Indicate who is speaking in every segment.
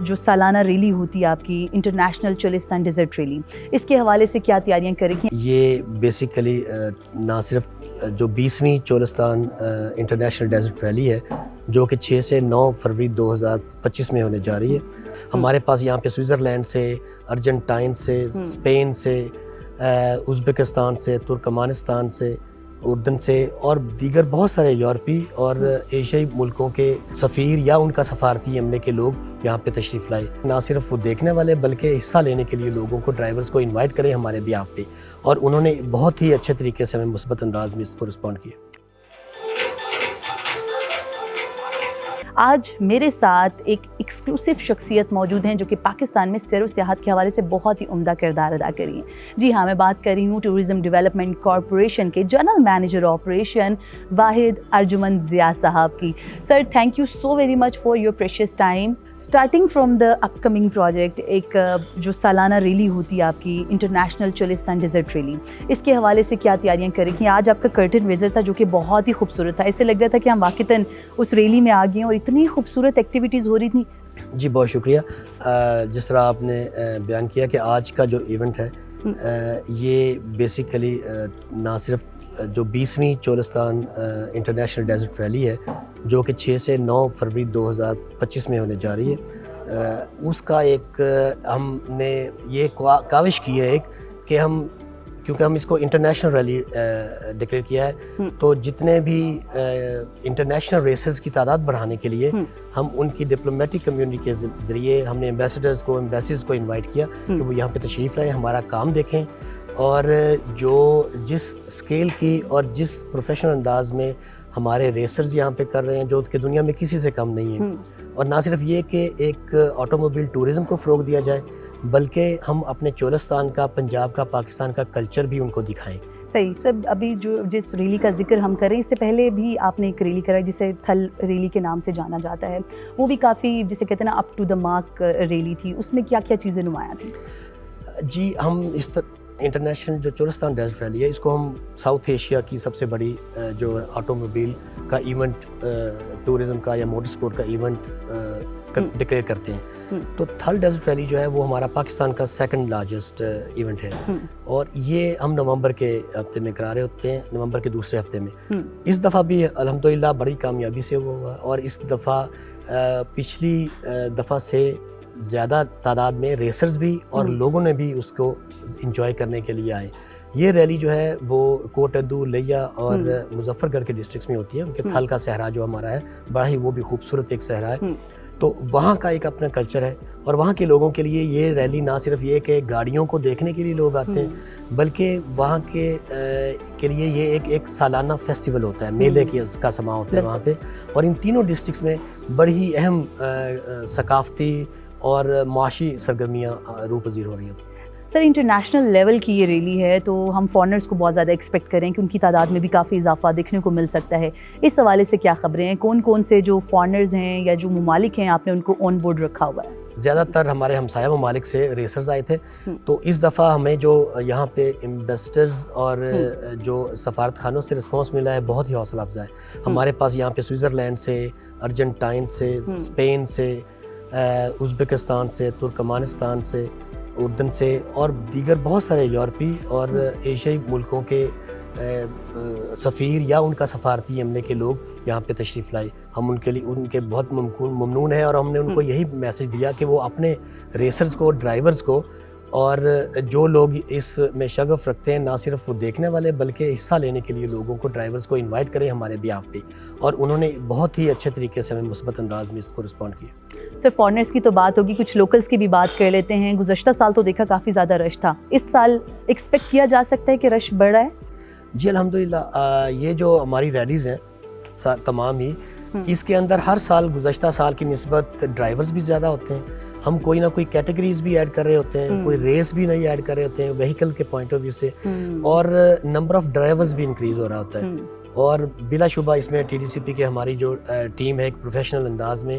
Speaker 1: جو سالانہ ریلی ہوتی ہے آپ کی انٹرنیشنل چولستان ڈیزرٹ ریلی، اس کے حوالے سے کیا تیاریاں کریں گی؟
Speaker 2: یہ بیسیکلی نہ صرف جو 20ویں چولستان انٹرنیشنل ڈیزرٹ ریلی ہے جو کہ 6 سے 9 فروری 2025 میں ہونے جا رہی ہے. ہمارے پاس یہاں پہ سوئٹزرلینڈ سے، ارجنٹائن سے، اسپین سے، ازبکستان سے، ترکمانستان سے، اردن سے اور دیگر بہت سارے یورپی اور ایشیائی ملکوں کے سفیر یا ان کا سفارتی عملے کے لوگ یہاں پہ تشریف لائے. نہ صرف وہ دیکھنے والے بلکہ حصہ لینے کے لیے لوگوں کو، ڈرائیورز کو انوائٹ کریں ہمارے بیہاف پہ، اور انہوں نے بہت ہی اچھے طریقے سے ہمیں مثبت انداز میں اس کو رسپونڈ کیا.
Speaker 1: آج میرے ساتھ ایک ایکسکلوسیو شخصیت موجود ہیں جو کہ پاکستان میں سیر و سیاحت کے حوالے سے بہت ہی عمدہ کردار ادا کری ہیں. جی ہاں، میں بات کر رہی ہوں ٹورزم ڈیولپمنٹ کارپوریشن کے general manager operation Wahid Arjumand Zia sahib کی. Sir, thank you so very much for your precious time. Starting from the upcoming project, ایک جو سالانہ ریلی ہوتی ہے آپ کی انٹرنیشنل چولستان ڈیزرٹ ریلی، اس کے حوالے سے کیا تیاریاں کریں گی؟ آج آپ کا کرٹن ریزر تھا جو کہ بہت ہی خوبصورت تھا، اسے لگ رہا تھا کہ ہم واقعتاً اس ریلی میں آ گئے ہیں اور اتنی خوبصورت ایکٹیویٹیز ہو رہی تھیں.
Speaker 2: جی بہت شکریہ. جس طرح آپ نے بیان کیا کہ آج کا جو ایونٹ ہے یہ بیسیکلی نہ صرف جو 20ویں چولستان انٹرنیشنل ڈیزرٹ ریلی ہے جو کہ 6 سے 9 فروری 2025 میں ہونے جا رہی ہے، اس کا ایک ہم نے یہ کاوش کی ہے کہ ہم، کیونکہ ہم اس کو انٹرنیشنل ریلی ڈکلیئر کیا ہے، تو جتنے بھی انٹرنیشنل ریسز کی تعداد بڑھانے کے لیے ہم ان کی ڈپلومیٹک کمیونٹی کے ذریعے ہم نے ایمبیسڈرز کو، ایمبیسیز کو انوائٹ کیا کہ وہ یہاں پہ تشریف لائیں، ہمارا کام دیکھیں، اور جو جس اسکیل کی اور جس پروفیشنل انداز میں ہمارے ریسرز یہاں پہ کر رہے ہیں جو کہ دنیا میں کسی سے کم نہیں ہیں. اور نہ صرف یہ کہ ایک آٹوموبائل ٹورزم کو فروغ دیا جائے بلکہ ہم اپنے چولستان کا، پنجاب کا، پاکستان کا کلچر بھی ان کو دکھائیں.
Speaker 1: صحیح. سب ابھی جس ریلی کا ذکر ہم کریں، اس سے پہلے بھی آپ نے ایک ریلی کرائی جسے تھل ریلی کے نام سے جانا جاتا ہے، وہ بھی کافی جسے کہتے ہیں نا up to the mark rally تھی. اس میں کیا کیا چیزیں نمایاں تھیں؟
Speaker 2: جی، ہم اس انٹرنیشنل جو چولستان ڈیزرٹ ریلی ہے اس کو ہم ساؤتھ ایشیا کی سب سے بڑی جو آٹوموبائل کا ایونٹ، ٹورزم کا یا موٹر سپورٹ کا ایونٹ ڈکلیئر کرتے ہیں. تو تھل ڈیزرٹ ریلی جو ہے وہ ہمارا پاکستان کا سیکنڈ لارجسٹ ایونٹ ہے، اور یہ ہم نومبر کے ہفتے میں کرا رہے ہوتے ہیں، نومبر کے دوسرے ہفتے میں. اس دفعہ بھی الحمدللہ بڑی کامیابی سے وہ ہوا، اور اس دفعہ پچھلی دفعہ سے زیادہ تعداد میں ریسرز بھی اور لوگوں نے بھی اس کو انجوائے کرنے کے لیے آئے. یہ ریلی جو ہے وہ کوٹ ادو، لیا اور مظفر گڑھ کے ڈسٹرکٹس میں ہوتی ہے. ان کے تھل کا صحرا جو ہمارا ہے بڑا ہی وہ بھی خوبصورت ایک صحرا ہے، تو وہاں کا ایک اپنا کلچر ہے. اور وہاں کے لوگوں کے لیے یہ ریلی نہ صرف یہ کہ گاڑیوں کو دیکھنے کے لیے لوگ آتے ہیں بلکہ وہاں کے لیے یہ ایک سالانہ فیسٹیول ہوتا ہے، میلے کا سما ہوتا ہے وہاں پہ. اور ان تینوں ڈسٹرکٹس میں بڑی ہی اہم ثقافتی اور معاشی سرگرمیاں روح پذیر ہو رہی ہیں.
Speaker 1: سر، انٹرنیشنل لیول کی یہ ریلی ہے تو ہم فارنرز کو بہت زیادہ ایکسپیکٹ کریں کہ ان کی تعداد میں بھی کافی اضافہ دیکھنے کو مل سکتا ہے. اس حوالے سے کیا خبریں ہیں؟ کون کون سے جو فارنرز ہیں یا جو ممالک ہیں آپ نے ان کو آن بورڈ رکھا ہوا ہے؟
Speaker 2: زیادہ تر ہمارے ہمسایہ ممالک سے ریسرز آئے تھے، تو اس دفعہ ہمیں جو یہاں پہ ایمبیسڈرز اور جو سفارت خانوں سے رسپانس ملا ہے بہت ہی حوصلہ افزا ہے. ہمارے پاس یہاں پہ سوئٹزرلینڈ سے، ارجنٹائن سے، اسپین سے، ازبکستان سے، ترکمانستان سے، اردن سے اور دیگر بہت سارے یورپی اور ایشیائی ملکوں کے سفیر یا ان کا سفارتی عملے کے لوگ یہاں پہ تشریف لائے. ہم ان کے لیے ان کے بہت ممنون ہیں، اور ہم نے ان کو یہی میسج دیا کہ وہ اپنے ریسرز کو، ڈرائیورز کو، اور جو لوگ اس میں شغف رکھتے ہیں نہ صرف وہ دیکھنے والے بلکہ حصہ لینے کے لیے لوگوں کو، ڈرائیورز کو انوائٹ کریں ہمارے بیہاف پہ. اور انہوں نے بہت ہی اچھے طریقے سے ہمیں مثبت انداز میں اس کو رسپونڈ کیا.
Speaker 1: سر، فارنرز کی تو بات ہوگی، کچھ لوکلز کی بھی بات کر لیتے ہیں. گزشتہ سال تو دیکھا کافی زیادہ رش تھا، اس سال ایکسپیکٹ کیا جا سکتا ہے کہ رش بڑھ رہا ہے؟
Speaker 2: جی الحمدللہ، یہ جو ہماری ریلیز ہیں تمام ہی، اس کے اندر ہر سال گزشتہ سال کی نسبت ڈرائیورز بھی زیادہ ہوتے ہیں. ہم کوئی نہ کوئی کیٹیگریز بھی ایڈ کر رہے ہوتے ہیں، کوئی ریس بھی نہیں ایڈ کر رہے ہوتے ہیں وہیکل کے پوائنٹ آف ویو سے، اور نمبر آف ڈرائیورز بھی انکریز ہو رہا ہوتا ہے. اور بلا شبہ اس میں ٹی ڈی سی پی کے ہماری جو ٹیم ہے ایک پروفیشنل انداز میں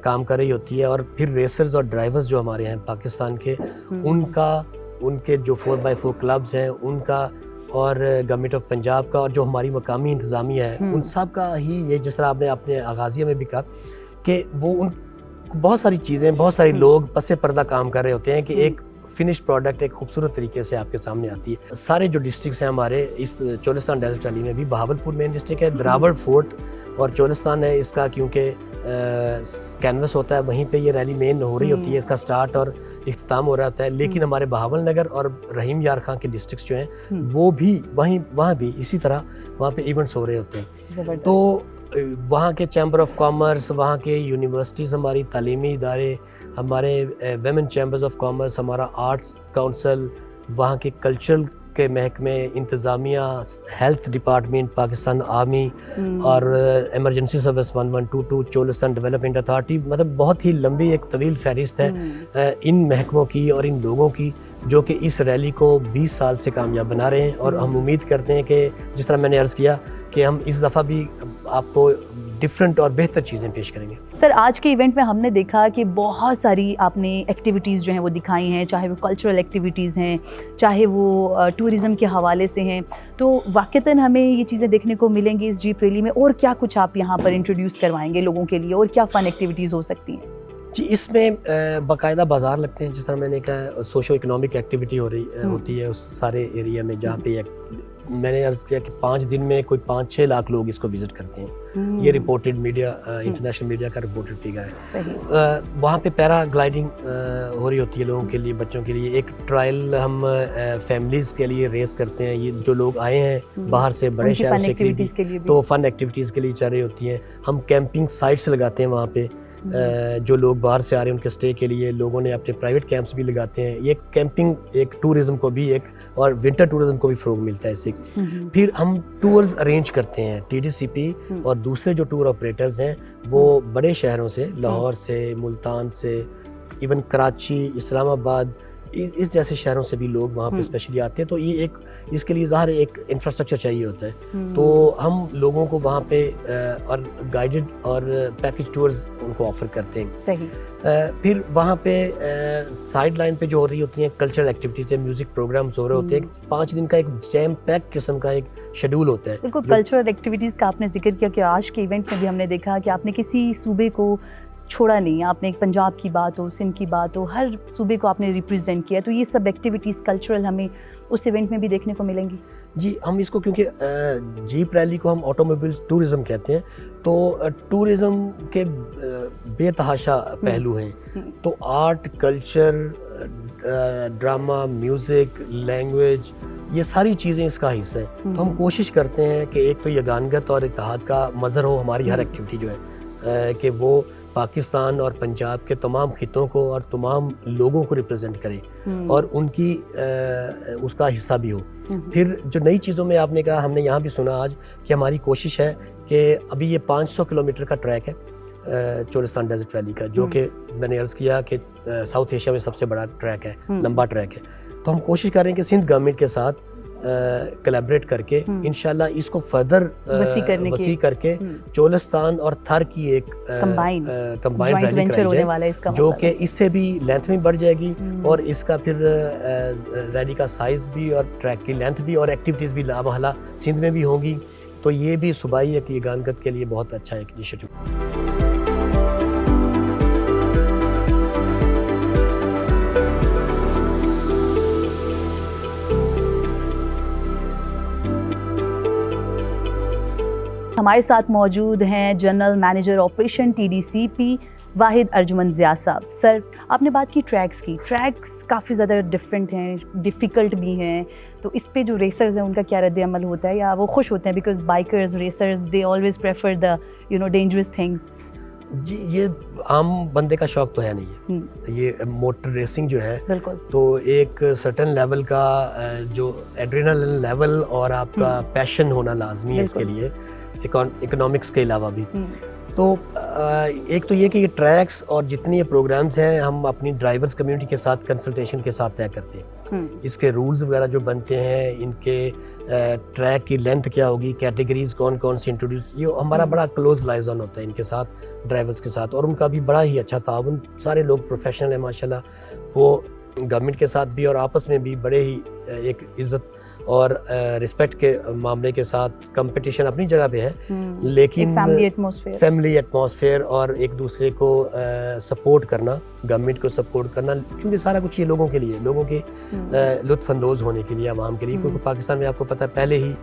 Speaker 2: کام کر رہی ہوتی ہے. اور پھر ریسرز اور ڈرائیورز جو ہمارے ہیں پاکستان کے، ان کے جو 4x4 کلبز ہیں ان کا، اور گورنمنٹ آف پنجاب کا، اور جو ہماری مقامی انتظامیہ ہے ان سب کا ہی یہ، جس طرح آپ نے اپنے آغازیہ میں بھی کہا کہ وہ ان بہت ساری چیزیں, بہت سارے لوگ پس پردہ کام کر رہے ہوتے ہیں کہ ایک فنش پروڈکٹ ایک خوبصورت طریقے سے آپ کے سامنے آتی ہے. سارے جو ڈسٹرکٹس ہیں ہمارے اس چولستان ڈیزرٹ ویلی میں بھی, بہاولپور مین ڈسٹرکٹ ہے, دراوڑ فورٹ اور چولستان ہے اس کا, کیونکہ کینوس ہوتا ہے وہیں پہ یہ ریلی مین ہو رہی ہوتی ہے, اس کا سٹارٹ اور اختتام ہو رہا ہوتا ہے. لیکن ہمارے بہاول نگر اور رحیم یار خان کے ڈسٹرکٹس جو ہیں وہ بھی وہاں بھی اسی طرح وہاں پہ ایونٹس ہو رہے ہوتے ہیں. تو وہاں کے چیمبر آف کامرس, وہاں کے یونیورسٹیز, ہماری تعلیمی ادارے, ہمارے ویمن چیمبرز آف کامرس, ہمارا آرٹس کونسل, وہاں کے کلچرل کے محکمے, انتظامیہ, ہیلتھ ڈپارٹمنٹ, پاکستان آرمی اور emergency service 1122, Cholistan development authority, مطلب بہت ہی لمبی ایک طویل فہرست ہے ان محکموں کی اور ان لوگوں کی جو کہ اس ریلی کو 20 سال سے کامیاب بنا رہے ہیں. اور ہم امید کرتے ہیں کہ جس طرح میں نے عرض کیا کہ ہم اس دفعہ بھی آپ کو ڈفرینٹ اور بہتر چیزیں پیش کریں گے.
Speaker 1: سر, آج کے ایونٹ میں ہم نے دیکھا کہ بہت ساری آپ نے ایکٹیویٹیز جو ہیں وہ دکھائی ہیں, چاہے وہ کلچرل ایکٹیویٹیز ہیں, چاہے وہ ٹورزم کے حوالے سے ہیں. تو واقعتاً ہمیں یہ چیزیں دیکھنے کو ملیں گی اس جیپ ریلی میں, اور کیا کچھ آپ یہاں پر انٹروڈیوس کروائیں گے لوگوں کے لیے, اور کیا فن ایکٹیویٹیز ہو سکتی ہیں؟
Speaker 2: جی, اس میں باقاعدہ بازار لگتے ہیں, جس طرح میں نے کہا سوشو اکنامک ایکٹیویٹی ہوتی ہے اس سارے ایریا میں, جہاں پہ میں نے عرض کیا کہ 5 دن میں کوئی 5-6 لاکھ لوگ اس کو وزٹ کرتے ہیں. یہ رپورٹڈ میڈیا, انٹرنیشنل میڈیا کا رپورٹڈ فگر ہے. وہاں پہ پیرا گلائڈنگ ہو رہی ہوتی ہے لوگوں کے لیے, بچوں کے لیے. ایک ٹرائل ہم فیملیز کے لیے ریس کرتے ہیں, یہ جو لوگ آئے ہیں باہر سے, بڑے شہروں سے, تو فن ایکٹیویٹیز کے لیے چل رہی ہوتی ہیں. ہم کیمپنگ سائٹس لگاتے ہیں وہاں پہ, جو لوگ باہر سے آ رہے ہیں ان کے اسٹے کے لیے لوگوں نے اپنے پرائیویٹ کیمپس بھی لگاتے ہیں. یہ کیمپنگ ایک ٹورزم کو بھی ایک, اور ونٹر ٹورزم کو بھی فروغ ملتا ہے اس سے. پھر ہم ٹورز ارینج کرتے ہیں, ٹی ڈی سی پی اور دوسرے جو ٹور آپریٹرز ہیں وہ بڑے شہروں سے, لاہور سے, ملتان سے, ایون کراچی, اسلام آباد, اس جیسے شہروں سے بھی لوگ وہاں پہ اسپیشلی آتے ہیں. تو یہ ایک, اس کے لیے ظاہر ایک انفراسٹرکچر چاہیے ہوتا ہے. تو ہم لوگوں کو وہاں پہ اور گائیڈڈ اور پیکج ٹورز ان کو آفر کرتے ہیں.
Speaker 1: صحیح.
Speaker 2: پھر وہاں پہ سائڈ لائن پہ جو ہو رہی ہوتی ہیں کلچرل ایکٹیویٹیز ہیں, میوزک پروگرامز ہو رہے ہوتے ہیں. 5 دن کا ایک جیم پیک قسم کا ایک شیڈول ہوتا ہے.
Speaker 1: بالکل. کلچرل ایکٹیویٹیز کا آپ نے ذکر کیا کہ آج کے ایونٹ میں بھی ہم نے دیکھا کہ آپ نے کسی صوبے کو چھوڑا نہیں. آپ نے ایک پنجاب کی بات ہو, سندھ کی بات ہو, ہر صوبے کو آپ نے ریپرزینٹ کیا. تو یہ سب ایکٹیویٹیز کلچرل ہمیں اس ایونٹ میں بھی دیکھنے کو ملیں گی.
Speaker 2: جی, ہم اس کو کیونکہ جیپ ریلی کو ہم آٹوموبائل ٹورزم کہتے ہیں, تو ٹورزم کے بے تحاشا پہلو ہیں. تو art, culture, drama, music, language, یہ ساری چیزیں اس کا حصہ ہیں. تو ہم کوشش کرتے ہیں کہ ایک تو یگانگت اور اتحاد کا مظہر ہو ہماری ہر ایکٹیویٹی جو ہے, کہ وہ پاکستان اور پنجاب کے تمام خطوں کو اور تمام لوگوں کو ریپرزینٹ کرے اور ان کی اس کا حصہ بھی ہو. پھر جو نئی چیزوں میں آپ نے کہا, ہم نے یہاں بھی سنا آج کہ ہماری کوشش ہے کہ ابھی یہ 500 کلومیٹر کا ٹریک ہے چولستان ڈیزرٹ ویلی کا, جو کہ میں نے عرض کیا کہ ساؤتھ ایشیا میں سب سے بڑا ٹریک ہے, لمبا ٹریک ہے. تو ہم کوشش کر رہے ہیں کہ سندھ گورنمنٹ کے ساتھ کلیبریٹ کر کے انشاءاللہ اس کو فردر وسیع کر کے چولستان اور تھر کی ایک کمبائنڈ ریلی کرائی جائے, جو کہ اس سے بھی لینتھ میں بڑھ جائے گی, اور اس کا پھر ریلی کا سائز بھی اور ٹریک کی لینتھ بھی اور ایکٹیویٹیز بھی لامحالہ سندھ میں بھی ہوں گی. تو یہ بھی صوبائی ایک یگانگت کے لیے بہت اچھا ایک انیشیٹو.
Speaker 1: ہمارے ساتھ موجود ہیں general manager operation T D C P Wahid Arjumand Zia صاحب. سر, آپ نے بات کی ٹریکس کی. ٹریکس کافی زیادہ ڈفرینٹ ہیں, ڈیفیکلٹ بھی ہیں. تو اس پہ جو ریسرز ہیں ان کا کیا رد عمل ہوتا ہے, یا وہ خوش ہوتے ہیں because bikers, racers, they always prefer the dangerous things?
Speaker 2: جی, یہ عام بندے کا شوق تو ہے نہیں. یہ موٹر ریسنگ جو ہے,
Speaker 1: بالکل, تو
Speaker 2: ایک سرٹن لیول کا جو ایڈرینلن لیول اور آپ کا پیشن ہونا لازمی ہے اس کے لیے, اکنامکس کے علاوہ بھی. تو ایک تو یہ کہ یہ ٹریکس اور جتنی یہ پروگرامز ہیں ہم اپنی ڈرائیورز کمیونٹی کے ساتھ کنسلٹیشن کے ساتھ طے کرتے ہیں. اس کے رولز وغیرہ جو بنتے ہیں, ان کے ٹریک کی لینتھ کیا ہوگی, کیٹیگریز کون کون سی انٹروڈیوس, یہ ہمارا بڑا کلوز لائزن ہوتا ہے ان کے ساتھ, ڈرائیورز کے ساتھ, اور ان کا بھی بڑا ہی اچھا تعاون. سارے لوگ پروفیشنل ہیں ماشاءاللہ, وہ گورنمنٹ کے ساتھ بھی اور آپس میں بھی بڑے ہی ایک عزت اور رسپیکٹ کے معاملے کے ساتھ کمپٹیشن اپنی جگہ پہ ہے, لیکن فیملی ایٹماسفیئر اور ایک دوسرے کو سپورٹ کرنا, گورنمنٹ کو سپورٹ کرنا, کیونکہ سارا کچھ یہ لوگوں کے لیے, لوگوں کے لطف اندوز ہونے کے لیے, عوام کے لیے, کیونکہ پاکستان میں آپ کو پتہ ہے پہلے ہی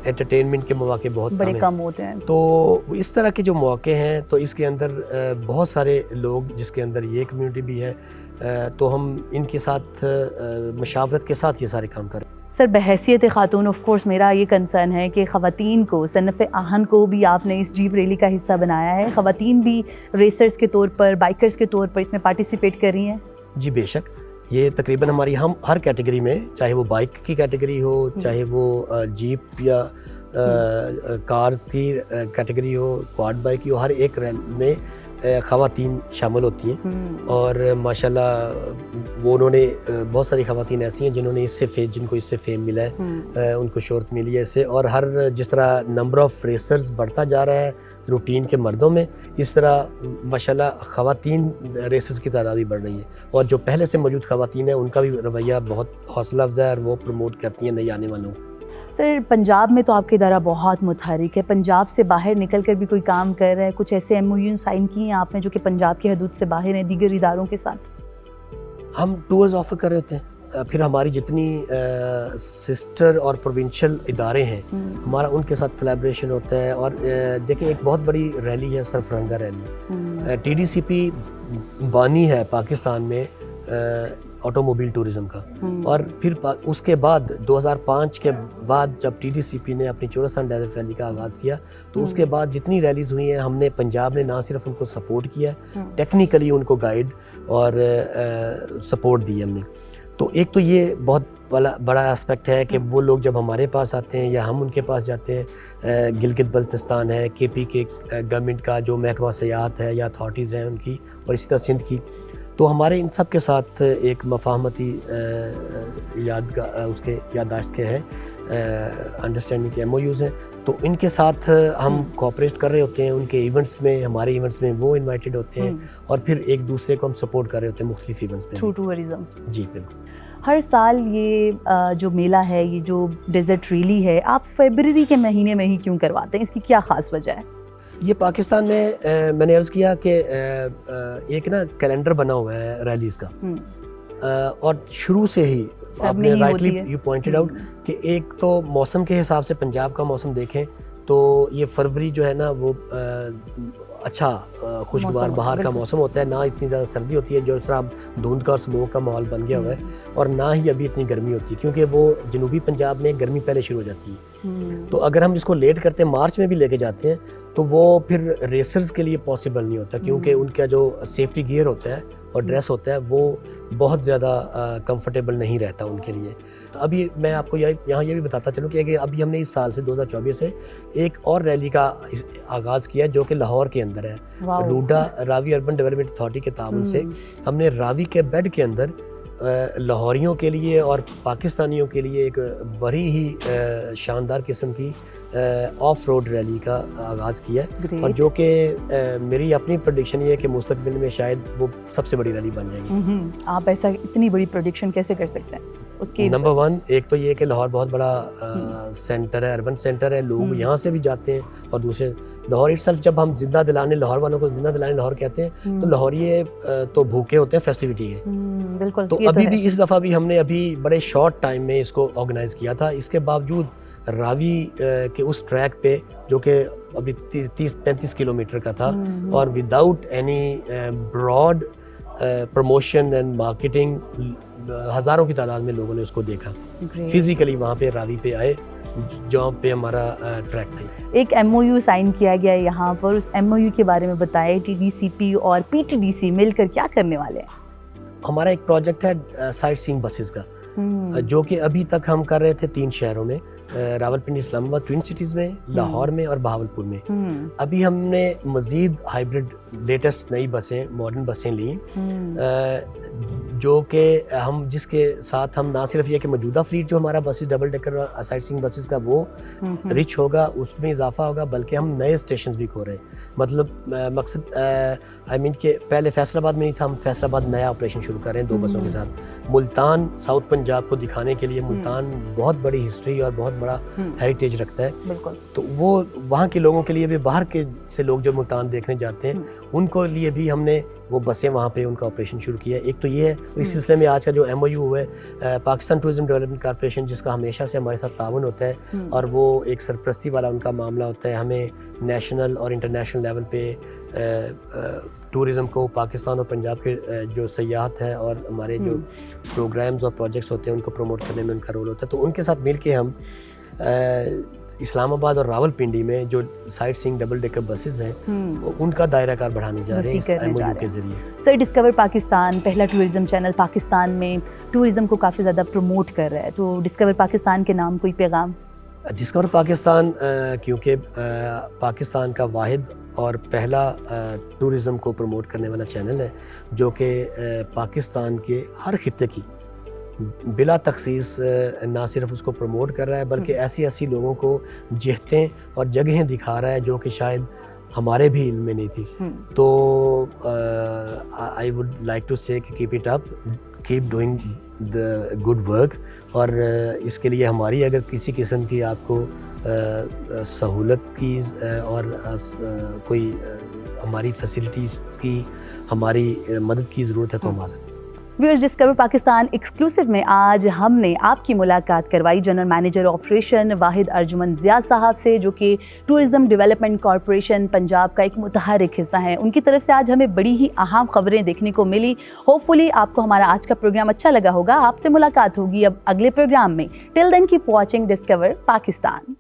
Speaker 2: انٹرٹینمنٹ کے مواقع بہت
Speaker 1: بڑے کم ہوتے ہیں,
Speaker 2: تو اس طرح کے جو مواقع ہیں تو اس کے اندر بہت سارے لوگ, جس کے اندر یہ کمیونٹی بھی ہے, تو ہم ان کے ساتھ مشاورت کے ساتھ یہ سارے کام کریں.
Speaker 1: سر بحیثیت خاتون آف کورس میرا یہ کنسرن ہے کہ خواتین کو, صنف آہن کو بھی آپ نے اس جیپ ریلی کا حصہ بنایا ہے, خواتین بھی ریسرز کے طور پر, بائکرز کے طور پر اس میں پارٹیسپیٹ کر رہی ہیں؟
Speaker 2: جی بے شک, یہ تقریباً ہماری ہم ہر کیٹیگری میں, چاہے وہ بائک کی کیٹیگری ہو, چاہے وہ جیپ یا کارز کی کیٹیگری ہو, کواد بائک کی ہو, ہر ایک ریل میں خواتین شامل ہوتی ہیں. اور ماشاءاللہ وہ انہوں نے بہت ساری خواتین ایسی ہیں جنہوں نے جن کو اس سے فیم ملا ہے, ان کو شہرت ملی ہے اس سے. اور ہر جس طرح نمبر آف ریسرز بڑھتا جا رہا ہے روٹین کے مردوں میں, اس طرح ماشاءاللہ خواتین ریسز کی تعداد بھی بڑھ رہی ہے. اور جو پہلے سے موجود خواتین ہیں ان کا بھی رویہ بہت حوصلہ افزا ہے, اور وہ پروموٹ کرتی ہیں نئی آنے والوں کو.
Speaker 1: سر پنجاب میں تو آپ کا ادارہ بہت متحرک ہے, پنجاب سے باہر نکل کر بھی کوئی کام کر رہا ہے؟ کچھ ایسے ایم او یو سائن کیے ہیں آپ نے جو کہ پنجاب کی حدود سے باہر ہیں دیگر اداروں کے ساتھ؟
Speaker 2: ہم ٹورز آفر کر رہے ہوتے ہیں, پھر ہماری جتنی سسٹر اور پروونشل ادارے ہیں ہمارا ان کے ساتھ کولیبریشن ہوتا ہے. اور دیکھیں ایک بہت بڑی ریلی ہے سرفرنگا ریلی, ٹی ڈی سی پی بانی ہے پاکستان میں آٹو موبائل ٹورزم کا. اور پھر اس کے بعد 2005 کے بعد جب ٹی ڈی سی پی نے اپنی چورستان ڈیزرٹ ریلی کا آغاز کیا, تو اس کے بعد جتنی ریلیز ہوئی ہیں ہم نے پنجاب نے نہ صرف ان کو سپورٹ کیا ہے, ٹیکنیکلی ان کو گائیڈ اور سپورٹ دی ہم نے. تو ایک تو یہ بہت بڑا اسپیکٹ ہے کہ وہ لوگ جب ہمارے پاس آتے ہیں یا ہم ان کے پاس جاتے ہیں, گلگت بلتستان ہے, کے پی کے گورنمنٹ کا جو محکمہ سیاحت ہے یا اتھارٹیز ہیں ان کی, اور اسی طرح سندھ کی, تو ہمارے ان سب کے ساتھ ایک مفاہمتی اس کے یادداشت کے ہیں, انڈرسٹینڈنگ کے ایم او یوز ہیں. تو ان کے ساتھ ہم کوآپریٹ کر رہے ہوتے ہیں, ان کے ایونٹس میں, ہمارے ایونٹس میں وہ انوائٹڈ ہوتے ہیں, اور پھر ایک دوسرے کو ہم سپورٹ کر رہے ہوتے ہیں مختلف ایونٹس میں
Speaker 1: تھرو ٹورزم.
Speaker 2: جی بالکل.
Speaker 1: ہر سال یہ جو میلہ ہے, یہ جو ڈیزرٹ ریلی ہے, آپ فیبرری کے مہینے میں ہی کیوں کرواتے ہیں؟ اس کی کیا خاص وجہ ہے؟
Speaker 2: یہ پاکستان میں نے عرض کیا کہ ایک نا کیلنڈر بنا ہوا ہے ریلیز کا, اور شروع سے ہی آپ نے رائٹلی یو پوائنٹڈ آؤٹ کہ ایک تو موسم کے حساب سے پنجاب کا موسم دیکھیں تو یہ فروری جو ہے نا وہ اچھا خوشگوار بہار کا موسم ہوتا ہے, نہ اتنی زیادہ سردی ہوتی ہے جو اس طرح دھند کا اور اسموک کا ماحول بن گیا ہوا ہے, اور نہ ہی ابھی اتنی گرمی ہوتی ہے, کیونکہ وہ جنوبی پنجاب میں گرمی پہلے شروع ہو جاتی ہے. تو اگر ہم اس کو لیٹ کرتے ہیں, مارچ میں بھی لے کے جاتے ہیں, تو وہ پھر ریسرز کے لیے پاسبل نہیں ہوتا, کیونکہ ان کا جو سیفٹی گیئر ہوتا ہے اور ڈریس ہوتا ہے وہ بہت زیادہ کمفرٹیبل نہیں رہتا ان کے لیے. تو ابھی میں آپ کو یہاں یہ بھی بتاتا چلوں کہ ابھی ہم نے اس سال سے 2024 سے ایک اور ریلی کا آغاز کیا جو کہ لاہور کے اندر ہے. روڈا راوی اربن ڈیولپمنٹ اتھارٹی کے تعاون سے ہم نے راوی کے بیڈ کے اندر لاہوریوں کے لیے اور پاکستانیوں کے لیے ایک بڑی ہی شاندار قسم کی آف روڈ ریلی کا آغاز کیا ہے, اور جو کہ میری اپنی پریڈکشن یہ ہے کہ مستقبل میں شاید وہ سب سے بڑی ریلی بن جائے گی.
Speaker 1: آپ ایسا اتنی بڑی پریڈکشن کیسے کر سکتے ہیں؟ اس کی
Speaker 2: نمبر 1 ایک تو یہ کہ لاہور بہت بڑا سینٹر ہے, اربن سینٹر ہے, لوگ یہاں سے بھی جاتے ہیں, اور دوسرے لاہور اٹ سیلف جب ہم زندہ دلانے لاہور والوں کو زندہ دلانے لاہور کہتے ہیں تو لاہوریے تو بھوکے ہوتے ہیں فیسٹیوٹی کے.
Speaker 1: بالکل.
Speaker 2: تو ابھی بھی اس دفعہ بھی ہم نے ابھی بڑے شارٹ ٹائم میں اس کو آرگنائز کیا تھا. اس کے باوجود راوی کے اس ٹریک پہ جو کہ ابھی 30-35 کلومیٹر کا تھا, اور without any broad promotion and marketing ہزاروں کی تعداد میں لوگوں نے اس کو دیکھا, فزیکلی وہاں پہ راوی پہ آئے جہاں پہ ہمارا ٹریک تھا. ایک
Speaker 1: ایم او یو سائن کیا گیا ہے یہاں پر, اس ایم او یو کے بارے میں بتائیں. ٹی ڈی سی پی اور پی ٹی ڈی سی مل کر کیا کرنے والے ہیں؟
Speaker 2: ہمارا ایک پروجیکٹ ہے سائٹ سینگ بسز کا, جو کہ ابھی تک ہم کر رہے تھے 3 شہروں میں, راولپنڈی, اسلام آباد ٹوئن سٹیز میں, لاہور میں اور بہاولپور میں. ابھی ہم نے مزید ہائیبرڈ لیٹسٹ نئی بسیں, ماڈرن بسیں لیں, جو کہ ہم جس کے ساتھ ہم نہ صرف یہ کہ موجودہ فلیٹ جو ہمارا بسز ڈبل ڈیکر اور سائٹ سینگ بسز کا وہ رچ ہوگا, اس میں اضافہ ہوگا, بلکہ ہم نئے اسٹیشنز بھی کھول رہے ہیں. مطلب مقصد آئی مین کہ پہلے فیصل آباد میں نہیں تھا, ہم فیصل آباد نیا آپریشن شروع کر رہے ہیں 2 بسوں کے ساتھ. ملتان ساؤتھ پنجاب کو دکھانے کے لیے, ملتان بہت بڑی ہسٹری اور بہت بڑا ہیریٹیج رکھتا ہے,
Speaker 1: بالکل.
Speaker 2: تو وہ وہاں کے لوگوں کے لیے بھی, باہر کے سے لوگ جو ملتان دیکھنے جاتے ہیں ان کو لیے بھی ہم نے وہ بسیں وہاں پہ ان کا آپریشن شروع کیا. ایک تو یہ ہے, اس سلسلے میں آج کا جو ایم او یو ہوا ہے پاکستان ٹورزم ڈیولپمنٹ کارپوریشن, جس کا ہمیشہ سے ہمارے ساتھ تعاون ہوتا ہے اور وہ ایک سرپرستی والا ان کا معاملہ ہوتا ہے. ہمیں نیشنل اور انٹرنیشنل لیول پہ ٹورزم کو, پاکستان اور پنجاب کے جو سیاحت ہے اور ہمارے جو پروگرامز اور پروجیکٹس ہوتے ہیں ان کو پروموٹ کرنے میں ان کا رول ہوتا ہے. تو ان کے ساتھ مل کے ہم اسلام آباد اور راول پنڈی میں جو سائٹ سینگ ڈبل ڈیکر بسز ہیں ان کا دائرہ کار بڑھانے جا رہے ہیں اس ایم او یو کے ذریعے.
Speaker 1: سر, ڈسکور پاکستان پہلا ٹورزم چینل پاکستان میں ٹورزم کو کافی زیادہ پروموٹ کر رہا ہے, تو ڈسکور پاکستان کے نام کوئی پیغام؟
Speaker 2: ڈسکور پاکستان کیونکہ پاکستان کا واحد اور پہلا ٹورزم کو پروموٹ کرنے والا چینل ہے جو کہ پاکستان کے ہر خطے کی بلا تخصیص نہ صرف اس کو پروموٹ کر رہا ہے بلکہ ایسی لوگوں کو جہتیں اور جگہیں دکھا رہا ہے جو کہ شاید ہمارے بھی علم میں نہیں تھی. تو آئی ووڈ لائک ٹو سے کہ keep it up, keep doing the good work, اور اس کے لیے ہماری اگر کسی قسم کی آپ کو سہولت کی اور کوئی ہماری فیسلٹیز کی ہماری مدد کی ضرورت ہے تو ہم آ سکتے ہیں.
Speaker 1: ویورز, ڈسکور پاکستان ایکسکلوسیو میں آج ہم نے آپ کی ملاقات کروائی جنرل مینیجر آپریشن واحد ارجمن ضیاء صاحب سے, جو کہ ٹورزم ڈیولپمنٹ کارپوریشن پنجاب کا ایک متحرک حصہ ہیں. ان کی طرف سے آج ہمیں بڑی ہی اہم خبریں دیکھنے کو ملی. ہوپ فلی آپ کو ہمارا آج کا پروگرام اچھا لگا ہوگا. آپ سے ملاقات ہوگی اب اگلے پروگرام میں. Till then keep watching discover Pakistan.